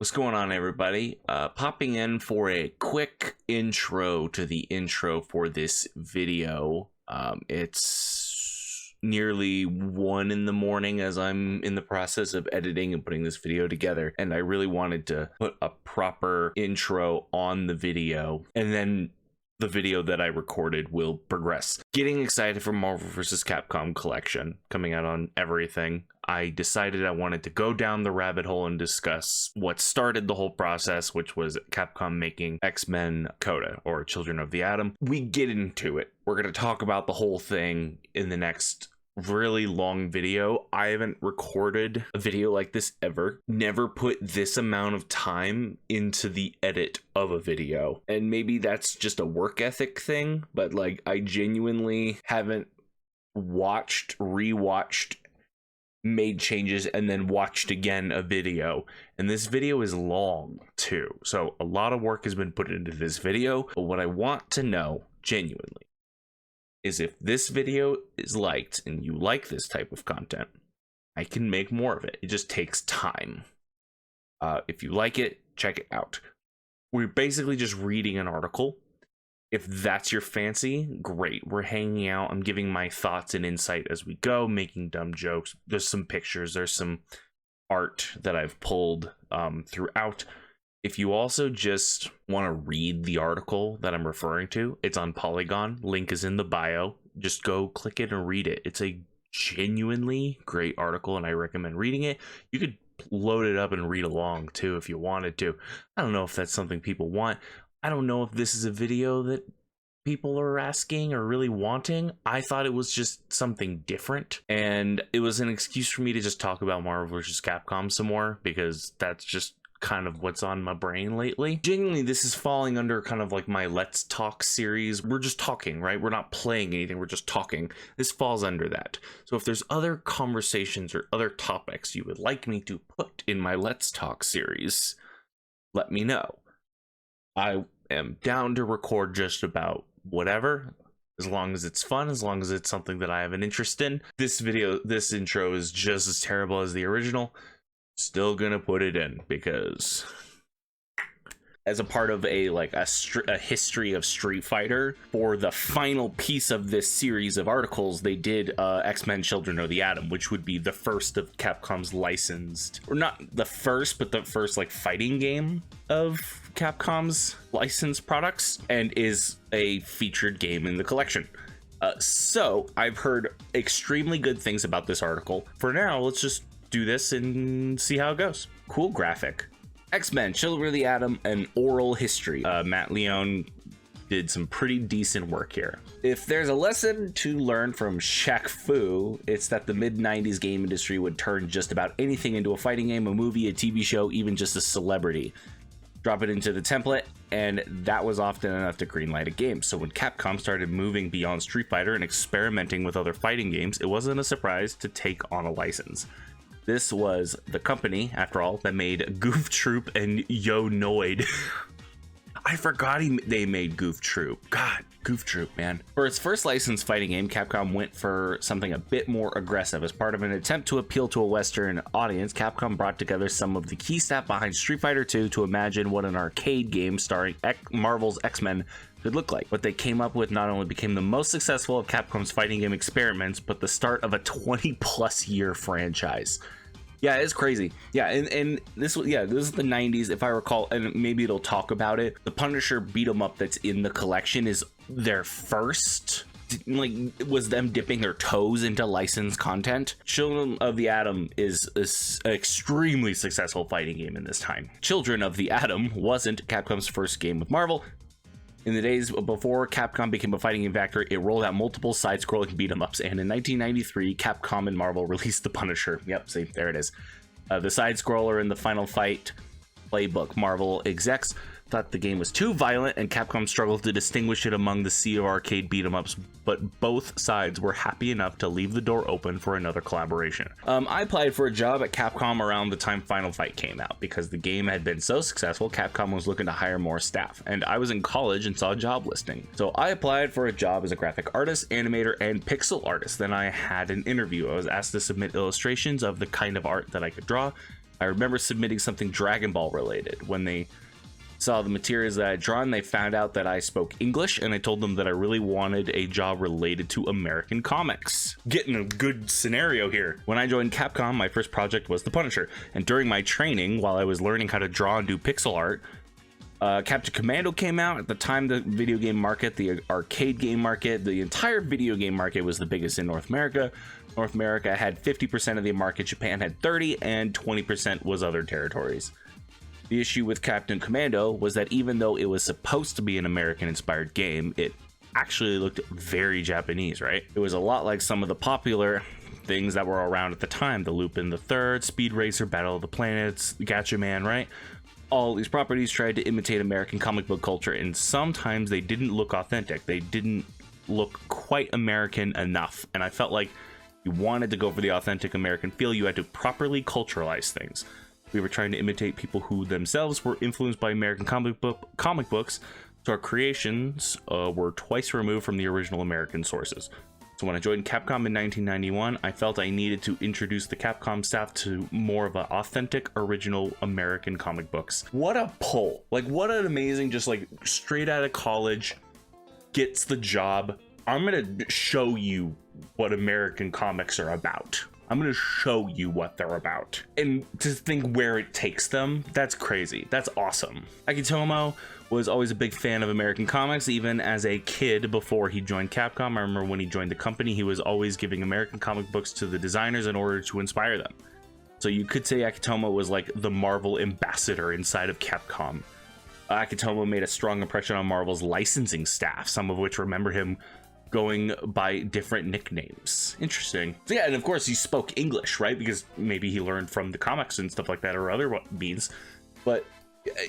What's going on, everybody? Popping in for a quick intro to the intro for this video. It's nearly 1 in the morning as I'm in the process of editing and putting this video together, and I really wanted to put a proper intro on the video, and then the video that I recorded will progress. Getting excited for Marvel vs. Capcom collection coming out on everything. I decided I wanted to go down the rabbit hole and discuss what started the whole process, which was Capcom making X-Men Coda, or Children of the Atom. We get into it. We're going to talk about the whole thing in the next really long video. I haven't recorded a video like this ever. Never put this amount of time into the edit of a video. And maybe that's just a work ethic thing, but like I genuinely haven't rewatched, made changes, and then watched again a video. And this video is long too. So a lot of work has been put into this video. But what I want to know genuinely is if this video is liked and you like this type of content, I can make more of it. It just takes time. If you like it, check it out. We're basically just reading an article. If that's your fancy, great. We're hanging out. I'm giving my thoughts and insight as we go, making dumb jokes. There's some pictures. There's some art that I've pulled throughout. If you also just want to read the article that I'm referring to, it's on Polygon. Link is in the bio. Just go click it and read it. It's a genuinely great article, and I recommend reading it. You could load it up and read along too if you wanted to. I don't know if that's something people want. I don't know if this is a video that people are asking or really wanting. I thought it was just something different, and it was an excuse for me to just talk about Marvel vs. Capcom some more, because that's just kind of what's on my brain lately. Genuinely, this is falling under kind of like my Let's Talk series. We're just talking, right? We're not playing anything, we're just talking. This falls under that. So if there's other conversations or other topics you would like me to put in my Let's Talk series, let me know. I am down to record just about whatever, as long as it's fun, as long as it's something that I have an interest in. This intro is just as terrible as the original. Still gonna put it in because as a part of a history of Street Fighter, for the final piece of this series of articles, they did X-Men Children of the Atom, which would be the first of Capcom's licensed, or not the first, but the first like fighting game of Capcom's licensed products, and is a featured game in the collection. So I've heard extremely good things about this article. For now, let's just do this and see how it goes. Cool graphic. X-Men Children of the Atom, an oral history. Matt Leone did some pretty decent work here. If there's a lesson to learn from Shaq Fu, it's that the mid-90s game industry would turn just about anything into a fighting game, a movie, a TV show, even just a celebrity. Drop it into the template, and that was often enough to greenlight a game. So when Capcom started moving beyond Street Fighter and experimenting with other fighting games, it wasn't a surprise to take on a license. This was the company, after all, that made Goof Troop and Yo Noid. I forgot they made Goof Troop. God, Goof Troop, man. For its first licensed fighting game, Capcom went for something a bit more aggressive. As part of an attempt to appeal to a Western audience, Capcom brought together some of the key staff behind Street Fighter 2 to imagine what an arcade game starring Marvel's X-Men could look like. What they came up with not only became the most successful of Capcom's fighting game experiments, but the start of a 20+ year franchise. Yeah, it's crazy. Yeah, and this was the 90s, if I recall, and maybe it'll talk about it. The Punisher beat 'em up that's in the collection is their first, like, was them dipping their toes into licensed content. Children of the Atom is an extremely successful fighting game in this time. Children of the Atom wasn't Capcom's first game with Marvel. In the days before Capcom became a fighting game factory, it rolled out multiple side-scrolling beat-em-ups, and in 1993, Capcom and Marvel released the Punisher. Yep, see, there it is. The side-scroller in the Final Fight playbook. Marvel execs thought the game was too violent, and Capcom struggled to distinguish it among the sea of arcade beat-em-ups, but both sides were happy enough to leave the door open for another collaboration. I applied for a job at Capcom around the time Final Fight came out. Because the game had been so successful, Capcom was looking to hire more staff, and I was in college and saw a job listing. So I applied for a job as a graphic artist, animator, and pixel artist. Then I had an interview. I was asked to submit illustrations of the kind of art that I could draw. I remember submitting something Dragon Ball related. When they saw the materials that I'd drawn, they found out that I spoke English, and I told them that I really wanted a job related to American comics. Getting a good scenario here. When I joined Capcom, my first project was The Punisher, and during my training, while I was learning how to draw and do pixel art, Captain Commando came out. At the time, the video game market, the arcade game market, the entire video game market was the biggest in North America. North America had 50% of the market, Japan had 30%, and 20% was other territories. The issue with Captain Commando was that even though it was supposed to be an American-inspired game, it actually looked very Japanese, right? It was a lot like some of the popular things that were around at the time, the Lupin the Third, Speed Racer, Battle of the Planets, Gatchaman, right? All these properties tried to imitate American comic book culture, and sometimes they didn't look authentic. They didn't look quite American enough, and I felt like you wanted to go for the authentic American feel, you had to properly culturalize things. We were trying to imitate people who themselves were influenced by American comic books, so our creations were twice removed from the original American sources. So when I joined Capcom in 1991, I felt I needed to introduce the Capcom staff to more of an authentic, original American comic books. What a pull. Like, what an amazing, just like straight out of college, gets the job. I'm gonna show you what American comics are about. I'm gonna show you what they're about. And to think where it takes them, that's crazy. That's awesome. Akitomo was always a big fan of American comics, even as a kid before he joined Capcom. I remember when he joined the company, he was always giving American comic books to the designers in order to inspire them. So you could say Akitomo was like the Marvel ambassador inside of Capcom. Akitomo made a strong impression on Marvel's licensing staff, some of which remember him going by different nicknames. Interesting. So yeah, and of course he spoke English, right? Because maybe he learned from the comics and stuff like that, or other means, but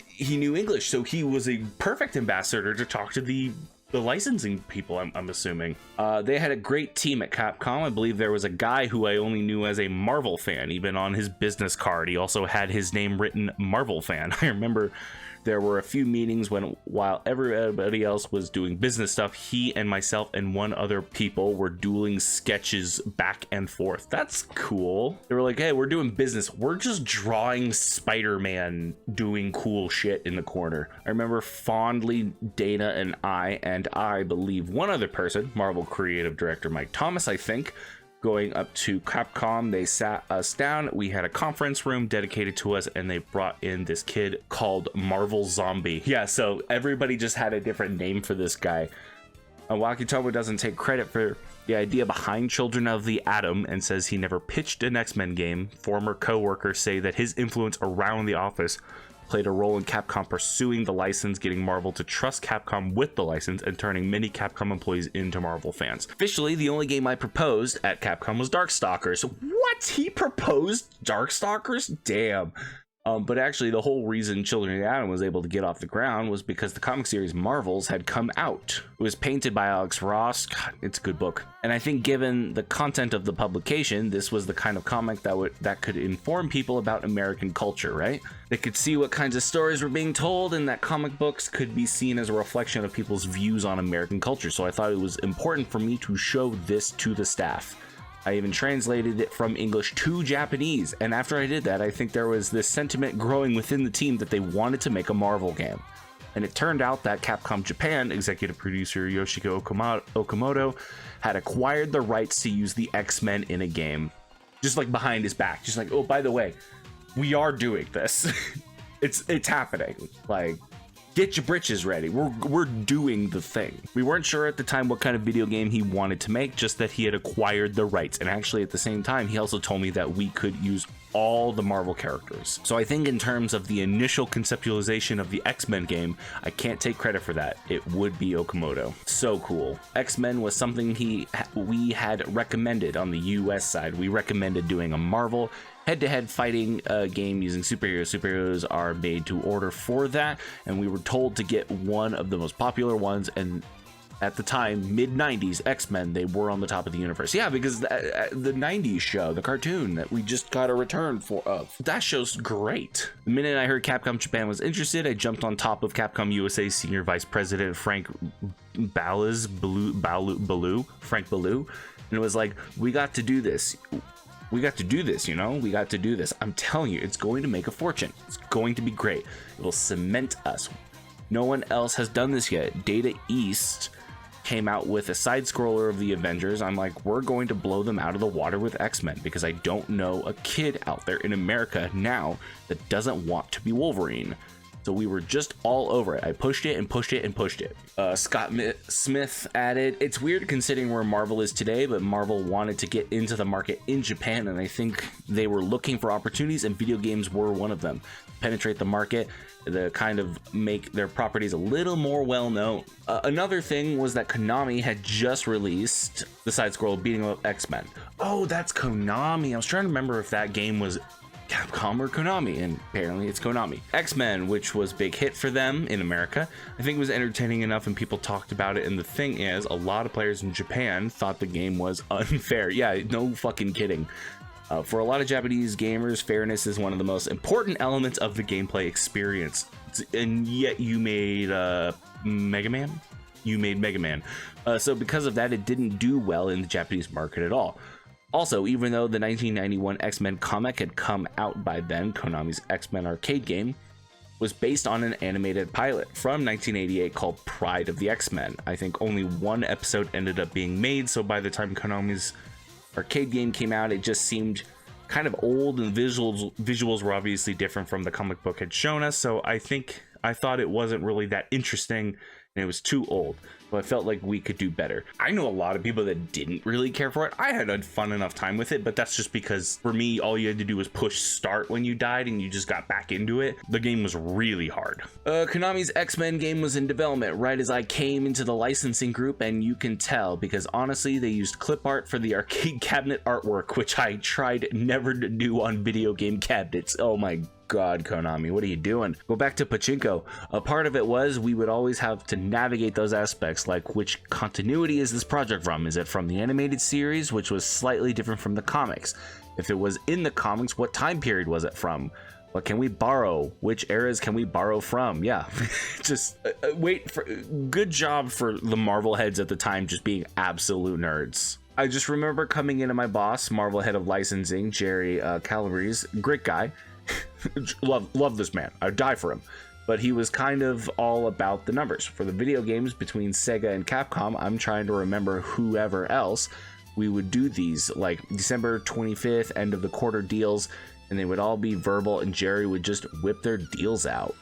he knew English, so he was a perfect ambassador to talk to the licensing people, I'm assuming. They had a great team at Capcom. I believe there was a guy who I only knew as a Marvel fan. Even on his business card, he also had his name written Marvel fan. I remember there were a few meetings while everybody else was doing business stuff, he and myself and one other people were dueling sketches back and forth. That's cool. They were like, hey, we're doing business. We're just drawing Spider-Man doing cool shit in the corner. I remember fondly Dana and I believe one other person, Marvel creative director Mike Thomas, I think, going up to Capcom. They sat us down. We had a conference room dedicated to us, and they brought in this kid called Marvel Zombie. Yeah, so everybody just had a different name for this guy. Wakitomo doesn't take credit for the idea behind Children of the Atom and says he never pitched an X-Men game. Former co-workers say that his influence around the office played a role in Capcom pursuing the license, getting Marvel to trust Capcom with the license, and turning many Capcom employees into Marvel fans. Officially, the only game I proposed at Capcom was Darkstalkers. What? He proposed Darkstalkers? Damn. But actually, the whole reason Children of the Atom was able to get off the ground was because the comic series Marvels had come out. It was painted by Alex Ross. God, it's a good book. And I think given the content of the publication, this was the kind of comic that could inform people about American culture, right? They could see what kinds of stories were being told, and that comic books could be seen as a reflection of people's views on American culture. So I thought it was important for me to show this to the staff. I even translated it from English to Japanese, and after I did that, I think there was this sentiment growing within the team that they wanted to make a Marvel game. And it turned out that Capcom Japan executive producer Yoshiko Okamoto had acquired the rights to use the X-Men in a game. Just like behind his back, just like, oh, by the way, we are doing this. it's happening. Like, get your britches ready. We're doing the thing. We weren't sure at the time what kind of video game he wanted to make, just that he had acquired the rights. And actually at the same time, he also told me that we could use all the Marvel characters. So I think in terms of the initial conceptualization of the X-Men game, I can't take credit for that. It would be Okamoto. So cool. X-Men was something we had recommended on the US side. We recommended doing a Marvel head-to-head fighting game using superheroes. Superheroes are made to order for that, and we were told to get one of the most popular ones, and at the time, mid-90s, X-Men, they were on the top of the universe. Yeah, because the 90s show, the cartoon that we just got a return for, that show's great. The minute I heard Capcom Japan was interested, I jumped on top of Capcom USA Senior Vice President Frank Baloo, and it was like, we got to do this. we got to do this, you know, we got to do this. I'm telling you, it's going to make a fortune. It's going to be great. It will cement us. No one else has done this yet. Data East came out with a side scroller of the Avengers. I'm like, we're going to blow them out of the water with X-Men, because I don't know a kid out there in America now that doesn't want to be Wolverine. So we were just all over it. I pushed it and pushed it and pushed it. Scott Smith added, it's weird considering where Marvel is today, but Marvel wanted to get into the market in Japan, and I think they were looking for opportunities, and video games were one of them. Penetrate the market, to kind of make their properties a little more well known. Another thing was that Konami had just released the side scroll beating up X-Men. Oh, that's Konami. I was trying to remember if that game was Capcom or Konami, and apparently it's Konami. X-Men, which was a big hit for them in America, I think it was entertaining enough and people talked about it, and the thing is, a lot of players in Japan thought the game was unfair. Yeah, no fucking kidding. For a lot of Japanese gamers, fairness is one of the most important elements of the gameplay experience, and yet you made Mega Man? You made Mega Man. So because of that, it didn't do well in the Japanese market at all. Also, even though the 1991 X-Men comic had come out by then, Konami's X-Men arcade game was based on an animated pilot from 1988 called Pride of the X-Men. I think only one episode ended up being made, so by the time Konami's arcade game came out, it just seemed kind of old, and visuals were obviously different from the comic book had shown us, so I thought it wasn't really that interesting, and it was too old. So I felt like we could do better. I know a lot of people that didn't really care for it. I had a fun enough time with it, but that's just because for me, all you had to do was push start when you died and you just got back into it. The game was really hard. Konami's X-Men game was in development right as I came into the licensing group, and you can tell because honestly, they used clip art for the arcade cabinet artwork, which I tried never to do on video game cabinets. Oh my God, Konami, what are you doing? Go back to pachinko. A part of it was we would always have to navigate those aspects, like which continuity is this project from? Is it from the animated series, which was slightly different from the comics? If it was in the comics, what time period was it from? What can we borrow? Which eras can we borrow from? Yeah, just good job for the Marvel heads at the time, just being absolute nerds. I just remember coming into my boss, Marvel head of licensing, Jerry Calabrese, great guy. love this man. I'd die for him. But he was kind of all about the numbers. For the video games between Sega and Capcom, I'm trying to remember whoever else, we would do these like December 25th, end of the quarter deals, and they would all be verbal, and Jerry would just whip their deals out.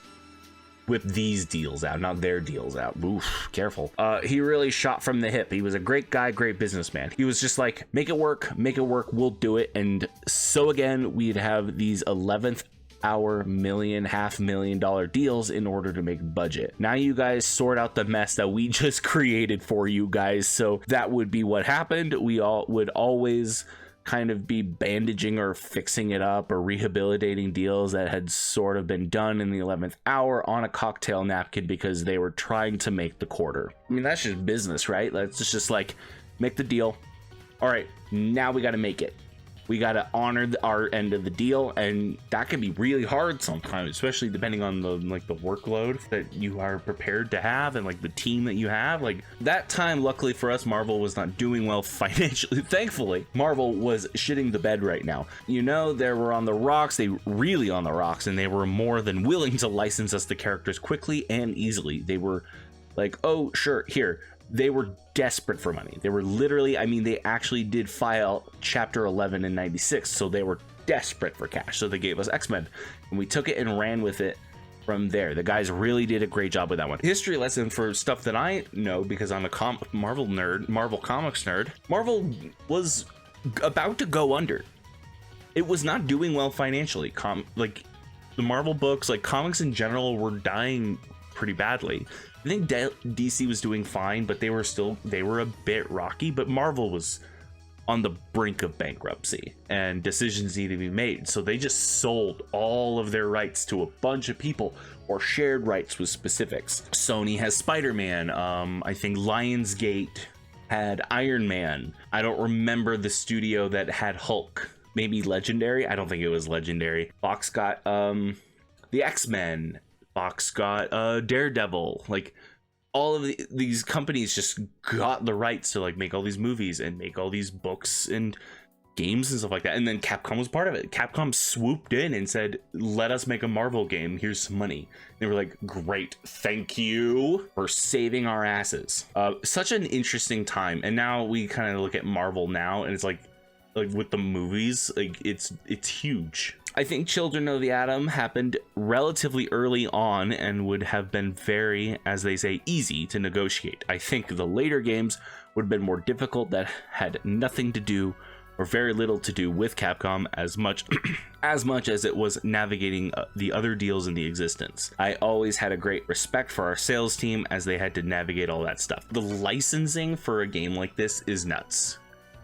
Whip these deals out, not their deals out. Oof, careful. He really shot from the hip. He was a great guy, great businessman. He was just like, make it work, we'll do it. And so again, we'd have these 11th hour $500,000 deals in order to make budget. Now you guys sort out the mess that we just created for you guys. So that would be what happened. We all would always kind of be bandaging or fixing it up or rehabilitating deals that had sort of been done in the 11th hour on a cocktail napkin because they were trying to make the quarter. I mean, that's just business, right? Let's just like make the deal. All right, now we got to make it. We got to honor our end of the deal, and that can be really hard sometimes, especially depending on the workload that you are prepared to have and like the team that you have. Like that time, luckily for us, Marvel was not doing well financially. Thankfully, Marvel was shitting the bed right now. You know, they were on the rocks, they really on the rocks, and they were more than willing to license us the characters quickly and easily. They were like, oh, sure, here. They were desperate for money. They were literally, I mean, they actually did file Chapter 11 in 96, so they were desperate for cash. So they gave us X-Men, and we took it and ran with it from there. The guys really did a great job with that one. History lesson for stuff that I know, because I'm a Marvel nerd, Marvel Comics nerd. Marvel was about to go under. It was not doing well financially. Like the Marvel books, like comics in general, were dying pretty badly. I think DC was doing fine, but they were a bit rocky. But Marvel was on the brink of bankruptcy and decisions needed to be made. So they just sold all of their rights to a bunch of people or shared rights with specifics. Sony has Spider-Man. I think Lionsgate had Iron Man. I don't remember the studio that had Hulk. Maybe Legendary. I don't think it was Legendary. Fox got the X-Men. Fox got Daredevil. Like all of these companies just got the rights to like make all these movies and make all these books and games and stuff like that. And then Capcom was part of it. Capcom swooped in and said, let us make a Marvel game. Here's some money. They were like, great, thank you for saving our asses. Such an interesting time. And now we kind of look at Marvel now, and it's like with the movies, like it's huge. I think Children of the Atom happened relatively early on and would have been very, as they say, easy to negotiate. I think the later games would have been more difficult, that had nothing to do or very little to do with Capcom as much as it was navigating the other deals in the existence. I always had a great respect for our sales team as they had to navigate all that stuff. The licensing for a game like this is nuts.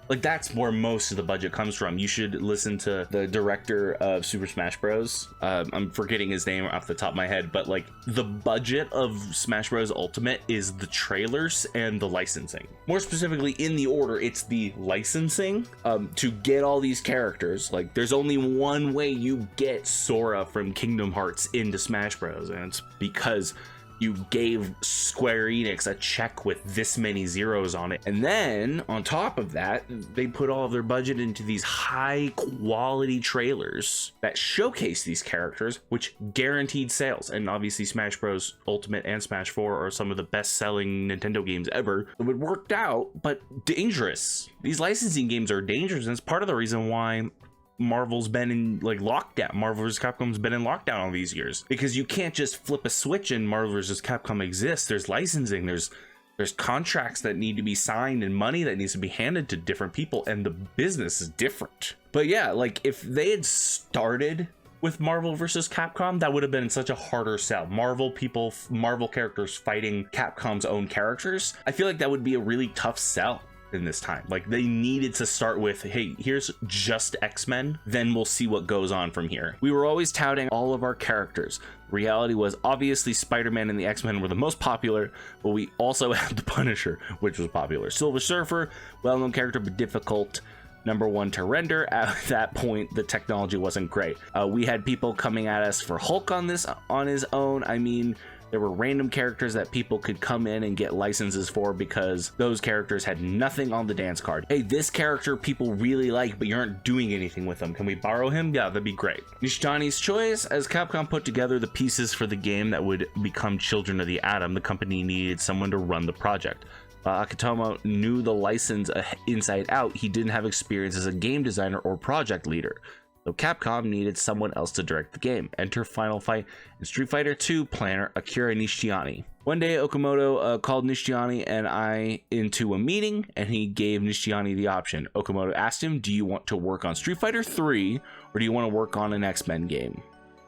Like, that's where most of the budget comes from. You should listen to the director of Super Smash Bros. I'm forgetting his name off the top of my head, but like the budget of Smash Bros. Ultimate is the trailers and the licensing. More specifically, in the order, it's the licensing to get all these characters. Like, there's only one way you get Sora from Kingdom Hearts into Smash Bros. And it's because you gave Square Enix a check with this many zeros on it. And then on top of that, they put all of their budget into these high quality trailers that showcase these characters, which guaranteed sales. And obviously Smash Bros. Ultimate and Smash 4 are some of the best selling Nintendo games ever. It worked out, but dangerous. These licensing games are dangerous, and it's part of the reason why Marvel's been in like lockdown. Marvel vs. Capcom's been in lockdown all these years, because you can't just flip a switch and Marvel vs. Capcom exists. There's licensing, there's contracts that need to be signed and money that needs to be handed to different people, and the business is different. But yeah, like if they had started with Marvel vs. Capcom, that would have been such a harder sell. Marvel characters fighting Capcom's own characters. I feel like that would be a really tough sell in this time. Like, they needed to start with, hey, here's just X-Men, then we'll see what goes on from here. We were always touting all of our characters. Reality was obviously Spider-Man and the X-Men were the most popular, but we also had the Punisher, which was popular. Silver Surfer, well-known character but difficult number one to render. At that point, the technology wasn't great. We had people coming at us for Hulk on his own. I mean, there were random characters that people could come in and get licenses for because those characters had nothing on the dance card. Hey, this character people really like, but you aren't doing anything with him. Can we borrow him? Yeah, that'd be great. Nishitani's choice. As Capcom put together the pieces for the game that would become Children of the Atom, the company needed someone to run the project. Akitomo knew the license inside out. He didn't have experience as a game designer or project leader. So Capcom needed someone else to direct the game. Enter Final Fight and Street Fighter 2 planner Akira Nishiyama. One day, Okamoto called Nishiyama and I into a meeting, and he gave Nishiyama the option. Okamoto asked him, do you want to work on Street Fighter 3 or do you want to work on an X-Men game?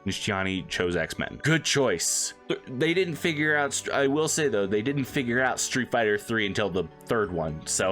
Nishiyama chose X-Men. Good choice. They didn't figure out, I will say though, they didn't figure out Street Fighter 3 until the third one, so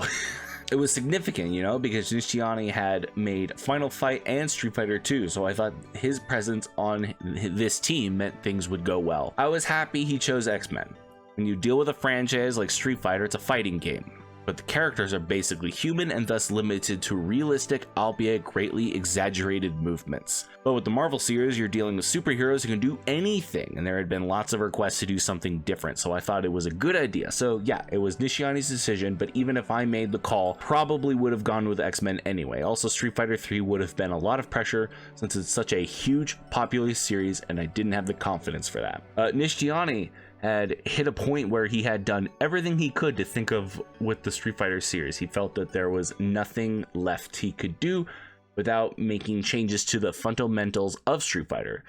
it was significant, you know, because Nishiyama had made Final Fight and Street Fighter 2, so I thought his presence on this team meant things would go well. I was happy he chose X-Men. When you deal with a franchise like Street Fighter, it's a fighting game, but the characters are basically human and thus limited to realistic, albeit greatly exaggerated movements. But with the Marvel series, you're dealing with superheroes who can do anything, and there had been lots of requests to do something different, so I thought it was a good idea. So yeah, it was Nishiyama's decision, but even if I made the call, probably would have gone with X-Men anyway. Also, Street Fighter 3 would have been a lot of pressure since it's such a huge, popular series, and I didn't have the confidence for that. Nishiyama had hit a point where he had done everything he could to think of with the Street Fighter series. He felt that there was nothing left he could do without making changes to the fundamentals of Street Fighter.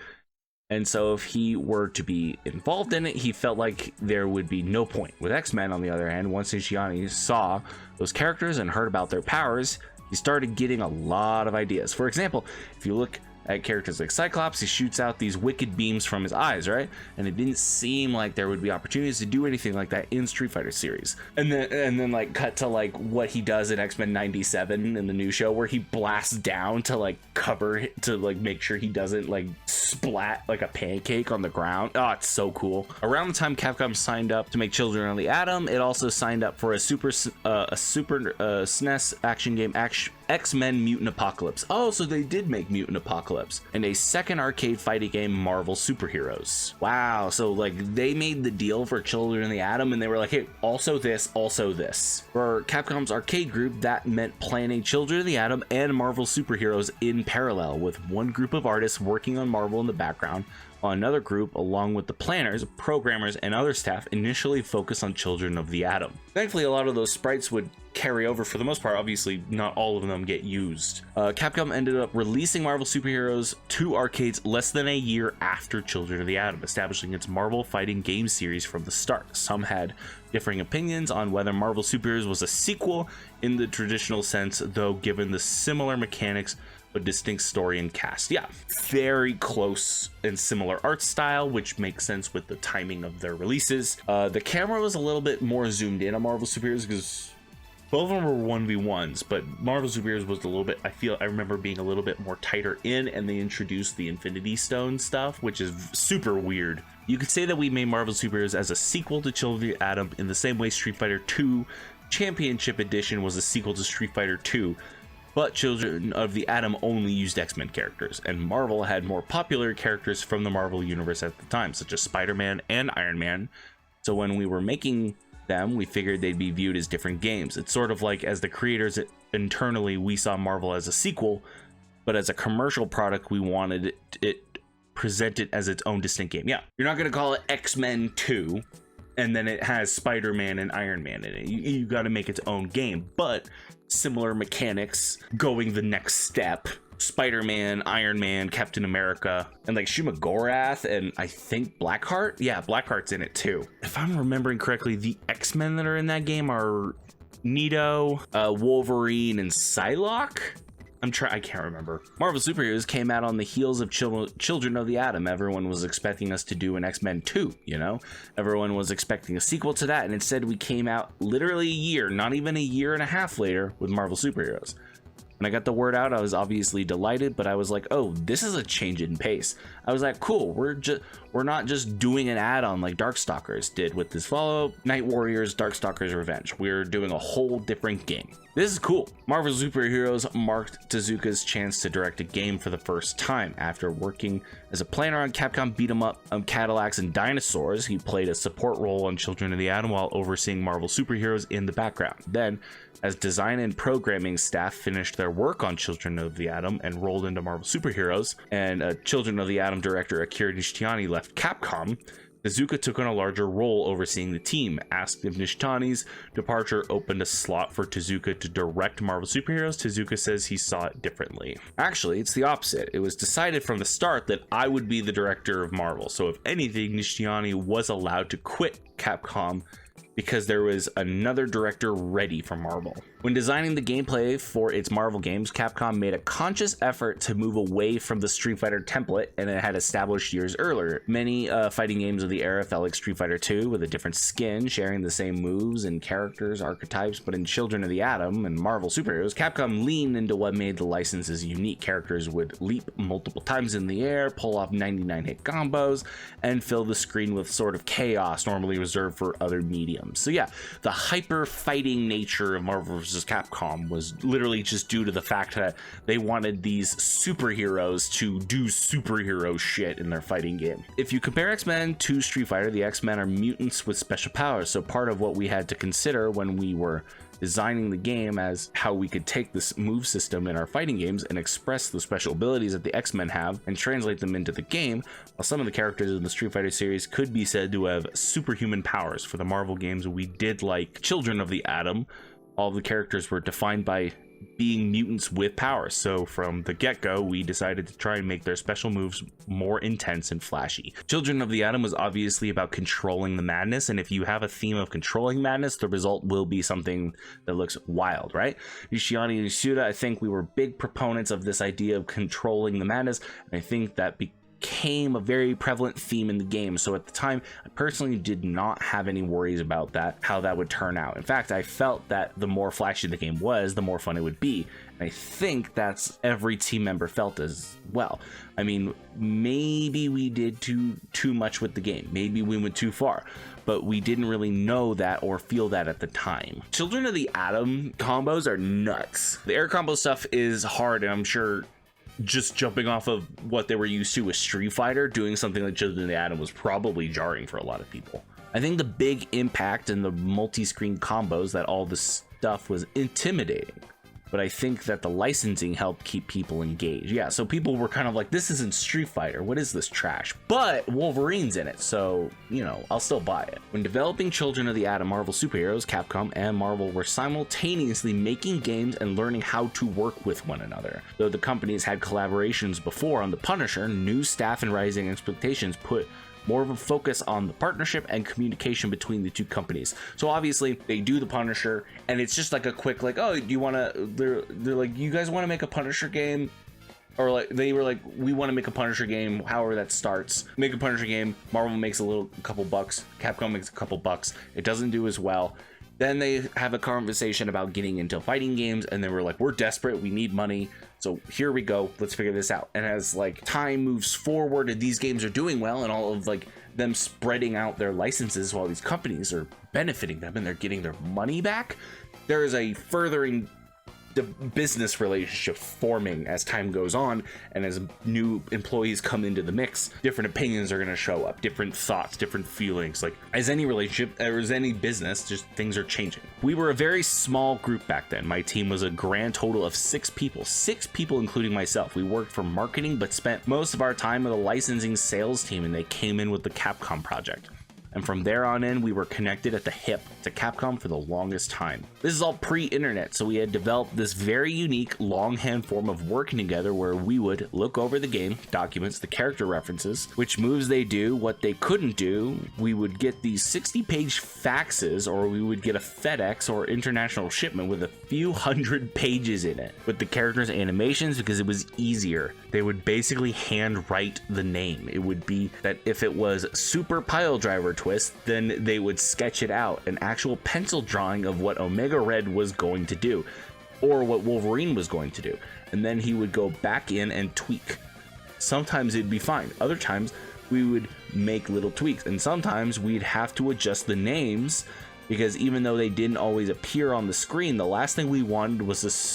And so if he were to be involved in it, he felt like there would be no point. With X-Men, on the other hand, once Nishiyama saw those characters and heard about their powers, he started getting a lot of ideas. For example, if you look at characters like Cyclops, he shoots out these wicked beams from his eyes, right? And it didn't seem like there would be opportunities to do anything like that in Street Fighter series. And then like cut to like what he does in X-Men 97 in the new show, where he blasts down to like cover, to like make sure he doesn't like splat like a pancake on the ground. Oh, it's so cool. Around the time Capcom signed up to make Children of the Atom, it also signed up for a Super SNES action game X-Men Mutant Apocalypse. Oh, so they did make Mutant Apocalypse. And a second arcade fighting game, Marvel Superheroes. Wow, so like they made the deal for Children of the Atom and they were like, hey, also this, also this. For Capcom's arcade group, that meant planning Children of the Atom and Marvel Superheroes in parallel, with one group of artists working on Marvel in the background, while another group, along with the planners, programmers, and other staff, initially focused on Children of the Atom. Thankfully, a lot of those sprites would carry over for the most part. Obviously, not all of them get used. Capcom ended up releasing Marvel Superheroes to arcades less than a year after Children of the Atom, establishing its Marvel fighting game series from the start. Some had differing opinions on whether Marvel Superheroes was a sequel in the traditional sense, though given the similar mechanics, a distinct story and cast. Yeah, very close and similar art style, which makes sense with the timing of their releases. The camera was a little bit more zoomed in on Marvel Superheroes because both of them were 1v1s, but Marvel Superheroes was a little bit, I remember being a little bit more tighter in, and they introduced the Infinity Stone stuff, which is super weird. You could say that we made Marvel Superheroes as a sequel to Children of the Atom in the same way Street Fighter 2 Championship Edition was a sequel to Street Fighter 2, but Children of the Atom only used X-Men characters, and Marvel had more popular characters from the Marvel universe at the time, such as Spider-Man and Iron Man. So when we were making them, we figured they'd be viewed as different games. It's sort of like, as the creators internally, we saw Marvel as a sequel, but as a commercial product, we wanted it presented as its own distinct game. Yeah, you're not going to call it X-Men 2 and then it has Spider-Man and Iron Man in it. You got to make its own game, but similar mechanics going the next step. Spider-Man, Iron Man, Captain America, and like Shumagorath, and I think Blackheart. Yeah, Blackheart's in it too. If I'm remembering correctly, the X-Men that are in that game are Nito, Wolverine, and Psylocke. I can't remember. Marvel Superheroes came out on the heels of Children of the Atom. Everyone was expecting us to do an X-Men 2, you know? Everyone was expecting a sequel to that, and instead we came out literally a year, not even a year and a half later, with Marvel Superheroes. When I got the word out, I was obviously delighted, but I was like, oh, this is a change in pace. I was like, cool, we're not just doing an add-on like Darkstalkers did with this follow-up, Night Warriors, Darkstalkers Revenge. We're doing a whole different game. This is cool. Marvel Superheroes marked Tezuka's chance to direct a game for the first time. After working as a planner on Capcom beat-em-up Cadillacs and Dinosaurs, he played a support role on Children of the Atom while overseeing Marvel Superheroes in the background. Then, as design and programming staff finished their work on Children of the Atom and rolled into Marvel Superheroes, and Children of the Atom director Akira Nishitani left Capcom, Tezuka took on a larger role overseeing the team. Asked if Nishitani's departure opened a slot for Tezuka to direct Marvel Superheroes, Tezuka says he saw it differently. Actually, it's the opposite. It was decided from the start that I would be the director of Marvel, so if anything, Nishitani was allowed to quit Capcom because there was another director ready for Marvel. When designing the gameplay for its Marvel games, Capcom made a conscious effort to move away from the Street Fighter template and it had established years earlier. Many fighting games of the era felt like Street Fighter 2 with a different skin, sharing the same moves and characters, archetypes, but in Children of the Atom and Marvel Superheroes, Capcom leaned into what made the licenses unique. Characters would leap multiple times in the air, pull off 99-hit combos, and fill the screen with sort of chaos normally reserved for other mediums. So yeah, the hyper fighting nature of Marvel vs. Capcom was literally just due to the fact that they wanted these superheroes to do superhero shit in their fighting game. If you compare X-Men to Street Fighter, the X-Men are mutants with special powers, so part of what we had to consider when we were designing the game as how we could take this move system in our fighting games and express the special abilities that the X-Men have and translate them into the game, while some of the characters in the Street Fighter series could be said to have superhuman powers. For the Marvel games, we did like Children of the Atom. All the characters were defined by being mutants with powers, so from the get-go we decided to try and make their special moves more intense and flashy. Children of the Atom was obviously about controlling the madness, and if you have a theme of controlling madness, the result will be something that looks wild, right? Nishitani and Suda, I think we were big proponents of this idea of controlling the madness, and I think that became a very prevalent theme in the game. So at the time, I personally did not have any worries about that, how that would turn out. In fact, I felt that the more flashy the game was, the more fun it would be. And I think that's every team member felt as well. I mean, maybe we did too much with the game. Maybe we went too far, but we didn't really know that or feel that at the time. Children of the Atom combos are nuts. The air combo stuff is hard, and I'm sure just jumping off of what they were used to with Street Fighter, doing something like Children of the Atom was probably jarring for a lot of people. I think the big impact in the multi-screen combos, that all this stuff was intimidating. But I think that the licensing helped keep people engaged. Yeah, so people were kind of like, this isn't Street Fighter, what is this trash? But Wolverine's in it, so, you know, I'll still buy it. When developing Children of the Atom, Marvel Superheroes, Capcom, and Marvel were simultaneously making games and learning how to work with one another. Though the companies had collaborations before on The Punisher, new staff and rising expectations put more of a focus on the partnership and communication between the two companies. So obviously they do the Punisher, and it's just like a quick, like, oh, do you want to, they're like, you guys want to make a Punisher game? Or like, they were like, we want to make a Punisher game, however that starts. Make a Punisher game, Marvel makes a couple bucks, Capcom makes a couple bucks, it doesn't do as well. Then they have a conversation about getting into fighting games, and they were like, we're desperate, we need money, so here we go, let's figure this out. And as like time moves forward and these games are doing well, and all of like them spreading out their licenses while these companies are benefiting them and they're getting their money back, there is a furthering the business relationship forming as time goes on, and as new employees come into the mix, different opinions are going to show up, different thoughts, different feelings. Like, as any relationship or as any business, just things are changing. We were a very small group back then. My team was a grand total of 6 people including myself. We worked for marketing but spent most of our time with a licensing sales team, and they came in with the Capcom project. And from there on in, we were connected at the hip to Capcom for the longest time. This is all pre-internet, so we had developed this very unique longhand form of working together where we would look over the game, documents, the character references, which moves they do, what they couldn't do. We would get these 60-page faxes, or we would get a FedEx or international shipment with a few hundred pages in it, with the characters' animations, because it was easier. They would basically hand write the name. It would be that if it was Super Pile Driver Twist, then they would sketch it out, an actual pencil drawing of what Omega Red was going to do, or what Wolverine was going to do, and then he would go back in and tweak. Sometimes it'd be fine, other times we would make little tweaks, and sometimes we'd have to adjust the names, because even though they didn't always appear on the screen, the last thing we wanted was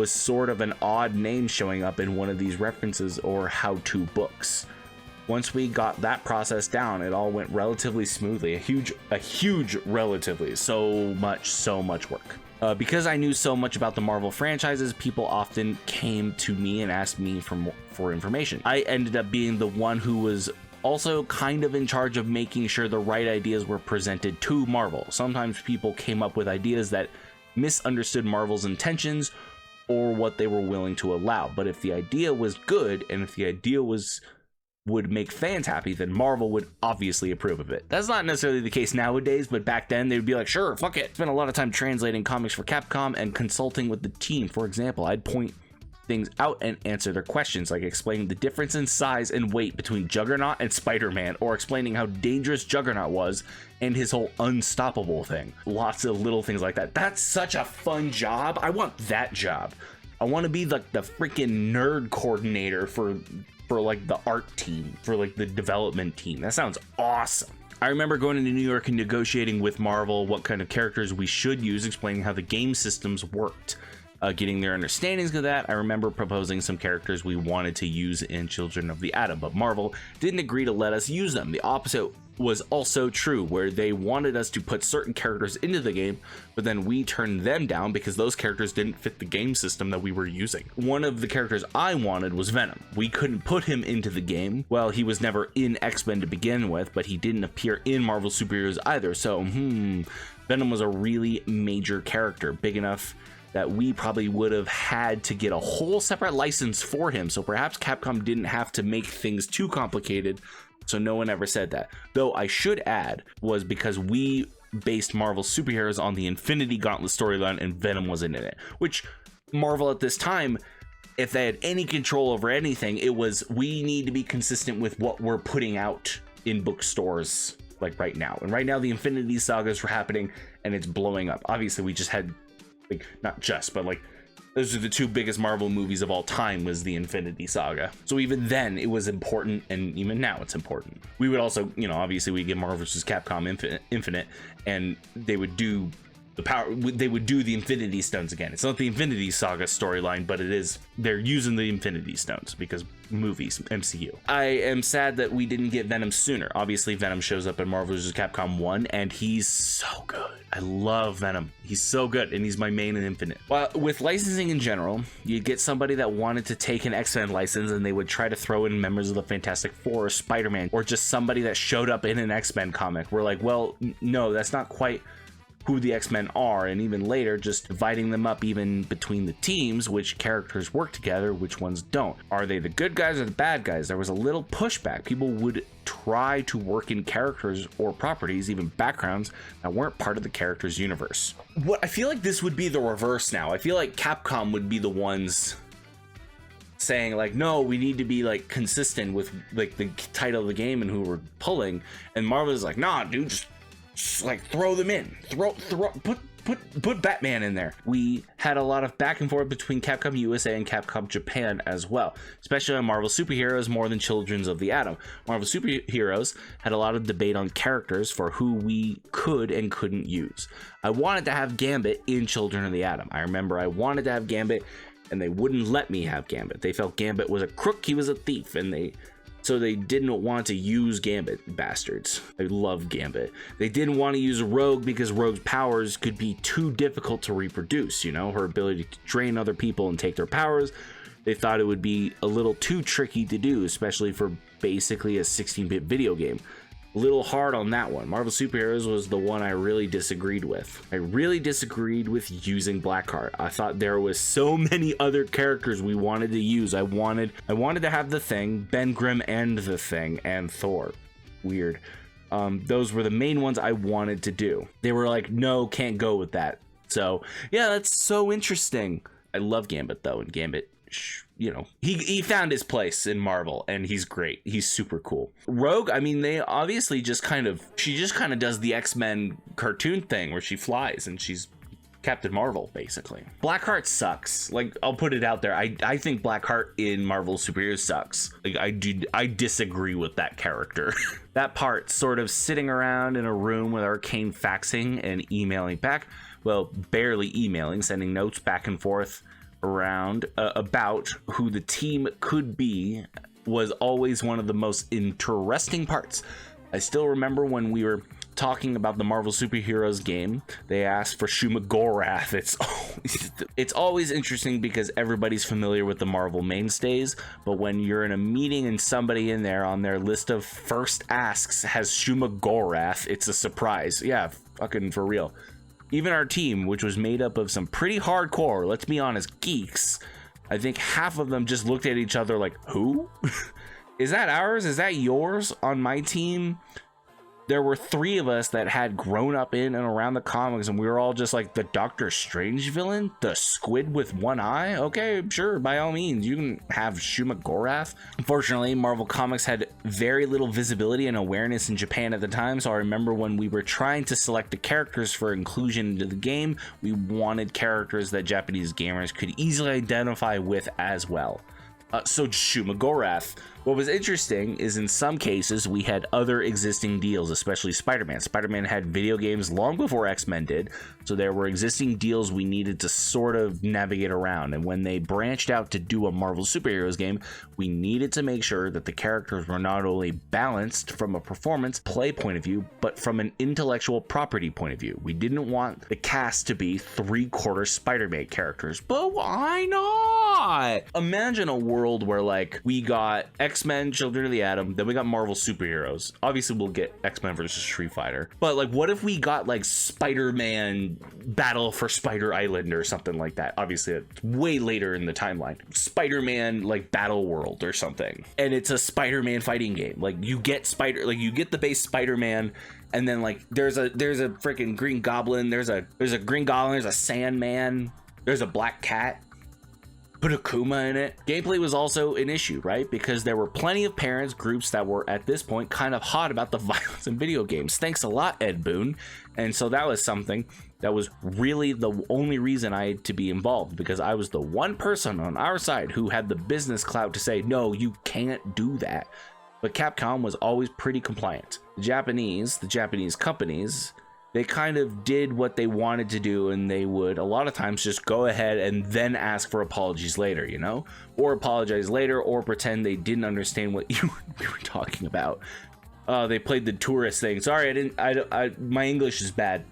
sort of an odd name showing up in one of these references or how-to books. Once we got that process down, it all went relatively smoothly. A huge relatively, so much work. Because I knew so much about the Marvel franchises, people often came to me and asked me for information. I ended up being the one who was also kind of in charge of making sure the right ideas were presented to Marvel. Sometimes people came up with ideas that misunderstood Marvel's intentions or what they were willing to allow. But if the idea was good, and if the idea would make fans happy, then Marvel would obviously approve of it. That's not necessarily the case nowadays, but back then they would be like, sure, fuck it. Spent a lot of time translating comics for Capcom and consulting with the team. For example, I'd point things out and answer their questions, like explaining the difference in size and weight between Juggernaut and Spider-Man, or explaining how dangerous Juggernaut was and his whole unstoppable thing. Lots of little things like that. That's such a fun job. I want that job. I want to be like the freaking nerd coordinator for like the art team, for like the development team. That sounds awesome. I remember going into New York and negotiating with Marvel what kind of characters we should use, explaining how the game systems worked, getting their understandings of that. I remember proposing some characters we wanted to use in Children of the Atom, but Marvel didn't agree to let us use them. The opposite was also true, where they wanted us to put certain characters into the game, but then we turned them down because those characters didn't fit the game system that we were using. One of the characters I wanted was Venom. We couldn't put him into the game. Well, he was never in X-Men to begin with, but he didn't appear in Marvel Superheroes either, so Venom was a really major character, big enough that we probably would have had to get a whole separate license for him, so perhaps Capcom didn't have to make things too complicated, so no one ever said that. Though I should add, was because we based Marvel Superheroes on the Infinity Gauntlet storyline and Venom wasn't in it, which Marvel at this time if they had any control over anything, it was, we need to be consistent with what we're putting out in bookstores like right now. And right now the Infinity Sagas were happening and it's blowing up. Obviously we just had, like, not just, but like, those are the two biggest Marvel movies of all time, was the Infinity Saga. So even then it was important, and even now it's important. We would also, you know, obviously we get Marvel vs. Capcom Infinite, and they would do the power, they would do the Infinity Stones again. It's not the Infinity Saga storyline, but it is, they're using the Infinity Stones because movies, MCU. I am sad that we didn't get Venom sooner. Obviously Venom shows up in Marvel vs. Capcom 1 and he's so good. I love Venom. He's so good, and he's my main in Infinite. Well, with licensing in general, you'd get somebody that wanted to take an X-Men license and they would try to throw in members of the Fantastic Four or Spider-Man, or just somebody that showed up in an X-Men comic. We're like, well, no, that's not quite who the X-Men are. And even later, just dividing them up even between the teams, which characters work together, which ones don't. Are they the good guys or the bad guys? There was a little pushback. People would try to work in characters or properties, even backgrounds, that weren't part of the character's universe. What I feel like this would be the reverse now. I feel like Capcom would be the ones saying like, no, we need to be like consistent with like the title of the game and who we're pulling, and Marvel is like, nah, dude, just like throw them in, put Batman in there. We had a lot of back and forth between Capcom USA and Capcom Japan as well, especially on Marvel Superheroes more than Children of the Atom. Marvel Superheroes had a lot of debate on characters for who we could and couldn't use. I wanted to have Gambit in Children of the Atom. I remember I wanted to have Gambit and they wouldn't let me have Gambit. They felt Gambit was a crook, he was a thief, and so they didn't want to use Gambit, bastards. I love Gambit. They didn't want to use Rogue because Rogue's powers could be too difficult to reproduce, you know, her ability to drain other people and take their powers. They thought it would be a little too tricky to do, especially for basically a 16-bit video game. A little hard on that one. Marvel Superheroes was the one I really disagreed with. I really disagreed with using Blackheart. I thought there was so many other characters we wanted to use. I wanted to have the Thing, Ben Grimm and the Thing, and Thor. Weird. Those were the main ones I wanted to do. They were like, no, can't go with that. So yeah, that's so interesting. I love Gambit though, and Gambit, you know, he found his place in Marvel and he's great. He's super cool. Rogue, I mean, they obviously she just kind of does the X-Men cartoon thing where she flies and she's Captain Marvel basically. Blackheart sucks. Like, I'll put it out there. I think Blackheart in Marvel Superheroes sucks. Like, I disagree with that character. That part, sort of sitting around in a room with Arcane faxing and emailing back, well, barely emailing, sending notes back and forth around about who the team could be, was always one of the most interesting parts. I still remember when we were talking about the Marvel Superheroes game, they asked for Shumagorath. It's always interesting because everybody's familiar with the Marvel mainstays, but when you're in a meeting and somebody in there on their list of first asks has Shumagorath, it's a surprise. Yeah, fucking for real. Even our team, which was made up of some pretty hardcore, let's be honest, geeks, I think half of them just looked at each other like, who? Is that ours? Is that yours? On my team, there were 3 of us that had grown up in and around the comics, and we were all just like, the Doctor Strange villain? The squid with one eye? Okay, sure, by all means, you can have Shumagorath. Unfortunately, Marvel Comics had very little visibility and awareness in Japan at the time, so I remember when we were trying to select the characters for inclusion into the game, we wanted characters that Japanese gamers could easily identify with as well. So Shumagorath. What was interesting is in some cases we had other existing deals, especially Spider-Man. Spider-Man had video games long before X-Men did, so there were existing deals we needed to sort of navigate around. And when they branched out to do a Marvel Superheroes game, we needed to make sure that the characters were not only balanced from a performance play point of view, but from an intellectual property point of view. We didn't want the cast to be 3/4 Spider-Man characters, but why not? Imagine a world where like we got X-Men, Children of the Atom, then we got Marvel Superheroes. Obviously we'll get X-Men versus Street Fighter, but like what if we got like Spider-Man Battle for Spider Island or something like that? Obviously it's way later in the timeline. Spider-Man like Battle World or something, and it's a Spider-Man fighting game. Like you get you get the base Spider-Man, and then like there's a freaking Green Goblin, there's a Green Goblin, there's a Sandman, there's a Black Cat. put Akuma in it. Gameplay was also an issue, right? Because there were plenty of parents groups that were at this point kind of hot about the violence in video games. Thanks a lot, Ed Boon. And so that was something that was really the only reason I had to be involved, because I was the one person on our side who had the business clout to say, no, you can't do that. But Capcom was always pretty compliant. The Japanese companies, they kind of did what they wanted to do, and they would a lot of times just go ahead and then ask for apologies later, you know, or apologize later, or pretend they didn't understand what we were talking about. They played the tourist thing. Sorry, my English is bad.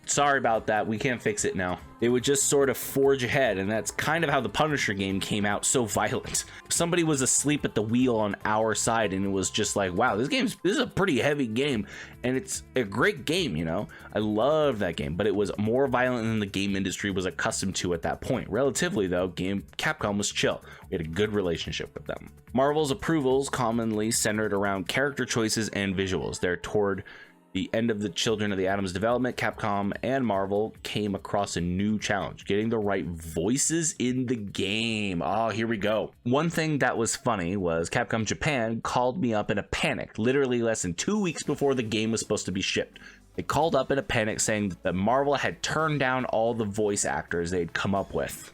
Sorry about that. We can't fix it now. They would just sort of forge ahead, and that's kind of how the Punisher game came out, so violent. Somebody was asleep at the wheel on our side, and it was just like, wow, this is a pretty heavy game, and it's a great game, you know? I love that game, but it was more violent than the game industry was accustomed to at that point. Relatively, though, Capcom was chill. We had a good relationship with them. Marvel's approvals commonly centered around character choices and visuals. They're toward the end of the Children of the Atom's development, Capcom and Marvel came across a new challenge, getting the right voices in the game. Oh, here we go. One thing that was funny was Capcom Japan called me up in a panic, literally less than 2 weeks before the game was supposed to be shipped. They called up in a panic saying that Marvel had turned down all the voice actors they'd come up with.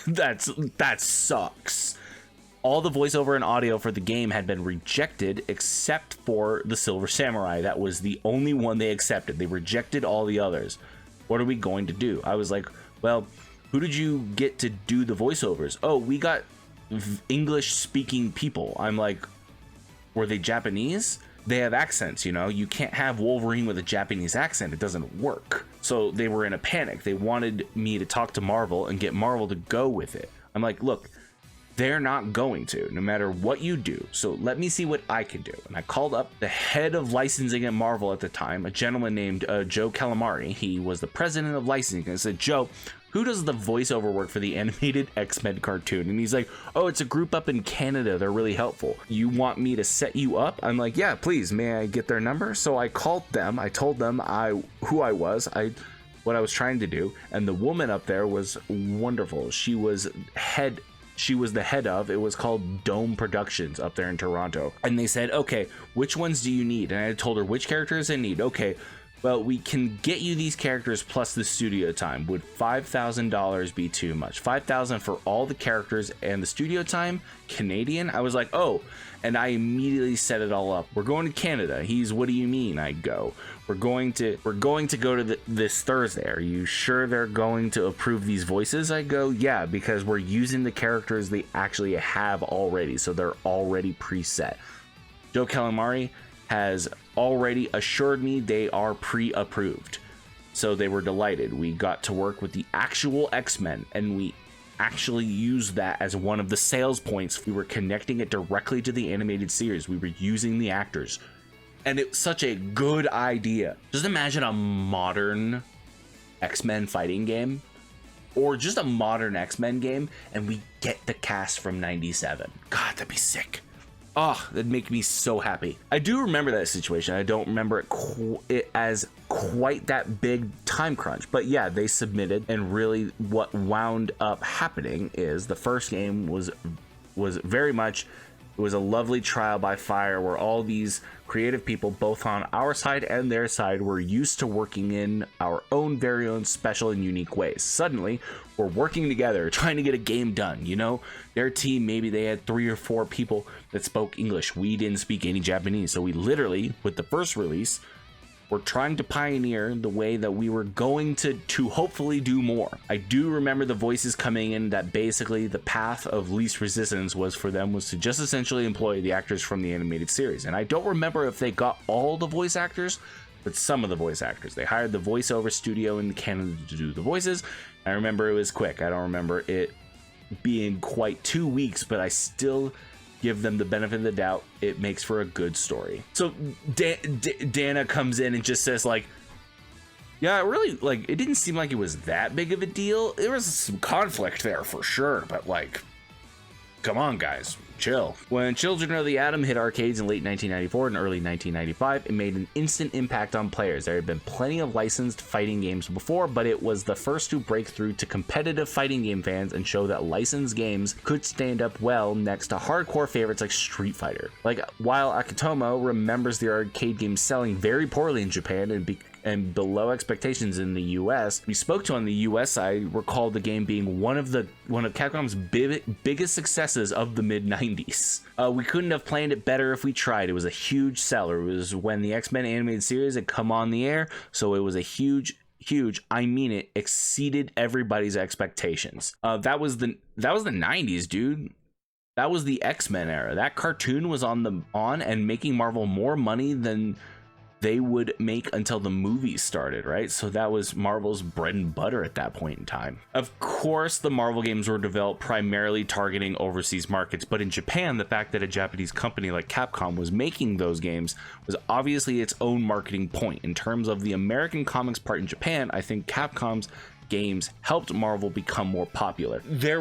That sucks. All the voiceover and audio for the game had been rejected except for the Silver Samurai. That was the only one they accepted. They rejected all the others. What are we going to do? I was like, well, who did you get to do the voiceovers? Oh, we got English speaking people. I'm like, were they Japanese? They have accents, you know? You can't have Wolverine with a Japanese accent. It doesn't work. So they were in a panic. They wanted me to talk to Marvel and get Marvel to go with it. I'm like, look, they're not going to, no matter what you do. So let me see what I can do. And I called up the head of licensing at Marvel at the time, a gentleman named Joe Calamari. He was the president of licensing. And I said, Joe, who does the voiceover work for the animated X-Men cartoon? And he's like, oh, it's a group up in Canada. They're really helpful. You want me to set you up? I'm like, yeah, please. May I get their number? So I called them. I told them who I was, what I was trying to do. And the woman up there was wonderful. She was the head of, it was called Dome Productions up there in Toronto. And they said, okay, which ones do you need? And I told her which characters I need. Okay, well, we can get you these characters plus the studio time. Would $5,000 be too much? $5,000 for all the characters and the studio time, Canadian? I was like, oh, and I immediately set it all up. We're going to Canada. What do you mean? I go, we're going to go to this Thursday. Are you sure they're going to approve these voices? I go, yeah, because we're using the characters they actually have already. So they're already preset. Joe Calamari has already assured me they are pre-approved. So they were delighted. We got to work with the actual X-Men, and we actually used that as one of the sales points. We were connecting it directly to the animated series. We were using the actors. And it's such a good idea. Just imagine a modern X-Men fighting game, or just a modern X-Men game, and we get the cast from 97. God, that'd be sick. Oh, that'd make me so happy. I do remember that situation. I don't remember it as quite that big time crunch, but yeah, they submitted, and really what wound up happening is the first game was very much, it was a lovely trial by fire where all these creative people, both on our side and their side, were used to working in our own very own special and unique ways. Suddenly, we're working together, trying to get a game done, you know? Their team, maybe they had 3 or 4 people that spoke English. We didn't speak any Japanese. So we literally, with the first release, were trying to pioneer the way that we were going to hopefully do more. I do remember the voices coming in that basically the path of least resistance was to just essentially employ the actors from the animated series. And I don't remember if they got all the voice actors, but some of the voice actors. They hired the voiceover studio in Canada to do the voices. I remember it was quick. I don't remember it being quite 2 weeks, but I still give them the benefit of the doubt. It makes for a good story. So Dana comes in and just says like, yeah, really, like, it didn't seem like it was that big of a deal. There was some conflict there for sure, but like, come on guys, chill. When Children of the Atom hit arcades in late 1994 and early 1995, it made an instant impact on players. There had been plenty of licensed fighting games before, but it was the first to break through to competitive fighting game fans and show that licensed games could stand up well next to hardcore favorites like Street Fighter. Like, while Akitomo remembers the arcade game selling very poorly in Japan and below expectations in the US, we spoke to on the US side recalled the game being one of Capcom's biggest successes of the mid-90s. We couldn't have planned it better if we tried. It was a huge seller. It was when the X-Men animated series had come on the air, so it was a huge, I mean it, exceeded everybody's expectations. That was the 90s, dude. That was the X-Men era. That cartoon was on and making Marvel more money than they would make until the movies started, right? So that was Marvel's bread and butter at that point in time. Of course, the Marvel games were developed primarily targeting overseas markets, but in Japan, the fact that a Japanese company like Capcom was making those games was obviously its own marketing point. In terms of the American comics part in Japan, I think Capcom's games helped Marvel become more popular. Their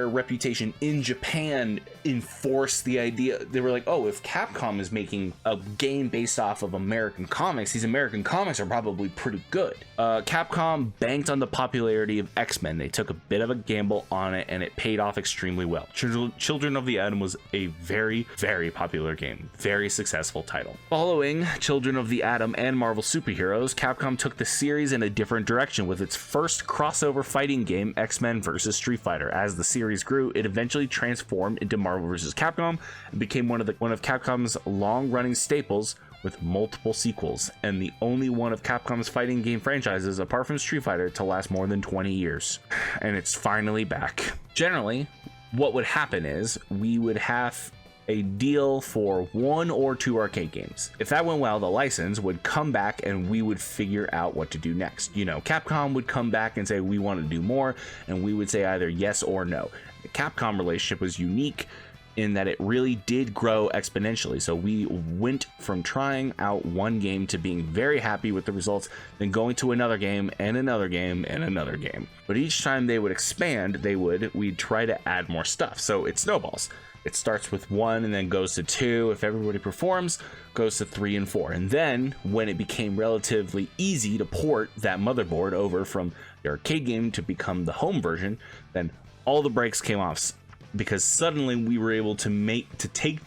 reputation in Japan enforced the idea. They were like, oh, if Capcom is making a game based off of American comics, these American comics are probably pretty good. Capcom banked on the popularity of X-Men. They took a bit of a gamble on it, and it paid off extremely well. Children of the Atom was a very, very popular game, very successful title. Following Children of the Atom and Marvel Superheroes, Capcom took the series in a different direction with its first crossover fighting game, X-Men vs. Street Fighter. As the series grew, it eventually transformed into Marvel vs. Capcom and became one of Capcom's long-running staples, with multiple sequels, and the only one of Capcom's fighting game franchises, apart from Street Fighter, to last more than 20 years. And it's finally back. Generally, what would happen is we would have a deal for 1 or 2 arcade games. If that went well, the license would come back and we would figure out what to do next. You know, Capcom would come back and say, we want to do more, and we would say either yes or no. The Capcom relationship was unique in that it really did grow exponentially. So we went from trying out one game to being very happy with the results, then going to another game and another game and another game. But each time they would expand, we'd try to add more stuff. So it snowballs. It starts with 1 and then goes to 2. If everybody performs, goes to 3 and 4. And then when it became relatively easy to port that motherboard over from the arcade game to become the home version, then all the brakes came off, because suddenly we were able to take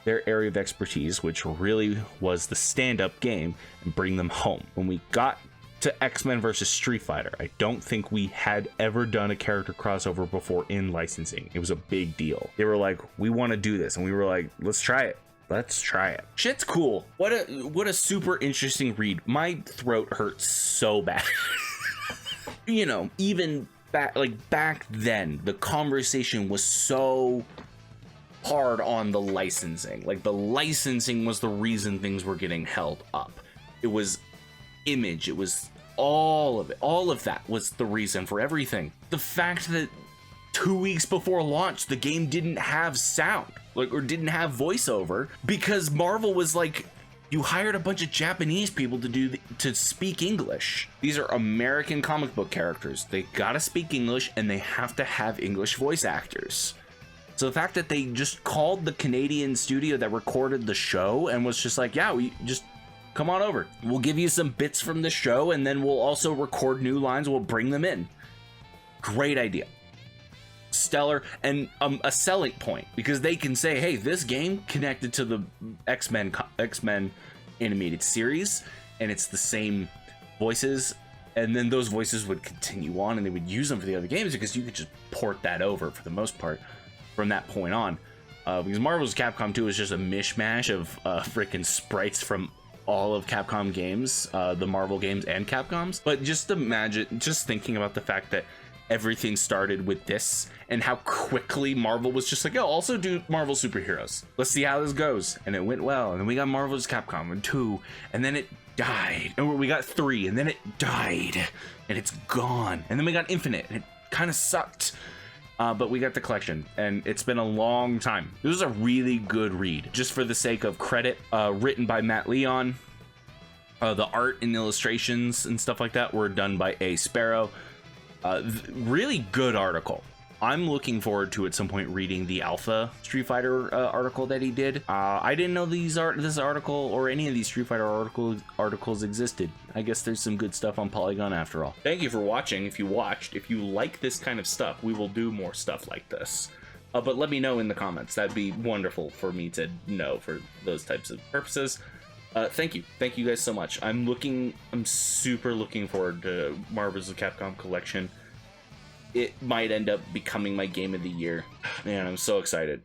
their area of expertise, which really was the stand-up game, and bring them home. When we got to X-Men vs. Street Fighter, I don't think we had ever done a character crossover before in licensing. It was a big deal. They were like, we want to do this, and we were like, let's try it. Shit's cool. What a super interesting read. My throat hurts so bad. You know, even back then, the conversation was so hard on the licensing. Like, the licensing was the reason things were getting held up. It was image, it was all of it. All of that was the reason for everything. The fact that 2 weeks before launch, the game didn't have sound, or didn't have voiceover, because Marvel was like, you hired a bunch of Japanese people to speak English. These are American comic book characters. They gotta speak English, and they have to have English voice actors. So the fact that they just called the Canadian studio that recorded the show and was just like, yeah, we just come on over. We'll give you some bits from the show, and then we'll also record new lines. We'll bring them in. Great idea. Stellar, and a selling point, because they can say, hey, this game connected to the X-Men animated series, and it's the same voices, and then those voices would continue on, and they would use them for the other games, because you could just port that over for the most part from that point on. Because Marvel's Capcom 2 is just a mishmash of freaking sprites from all of Capcom games, the Marvel games and Capcom's. But just imagine, just thinking about the fact that everything started with this, and how quickly Marvel was just like, oh, also do Marvel Superheroes. Let's see how this goes. And it went well. And then we got Marvel's Capcom and 2, and then it died. And we got 3, and then it died, and it's gone. And then we got Infinite, and it kind of sucked. But we got the collection, and it's been a long time. This was a really good read, just for the sake of credit. Written by Matt Leone. The art and illustrations and stuff like that were done by A. Sparrow. Really good article. I'm looking forward to at some point reading the Alpha Street Fighter article that he did. I didn't know this article or any of these Street Fighter articles existed. I guess there's some good stuff on Polygon after all. Thank you for watching. If you watched, if you like this kind of stuff, we will do more stuff like this. But let me know in the comments. That'd be wonderful for me to know for those types of purposes. Thank you guys so much. I'm super looking forward to Marvel's Capcom Collection. It might end up becoming my game of the year. Man, I'm so excited.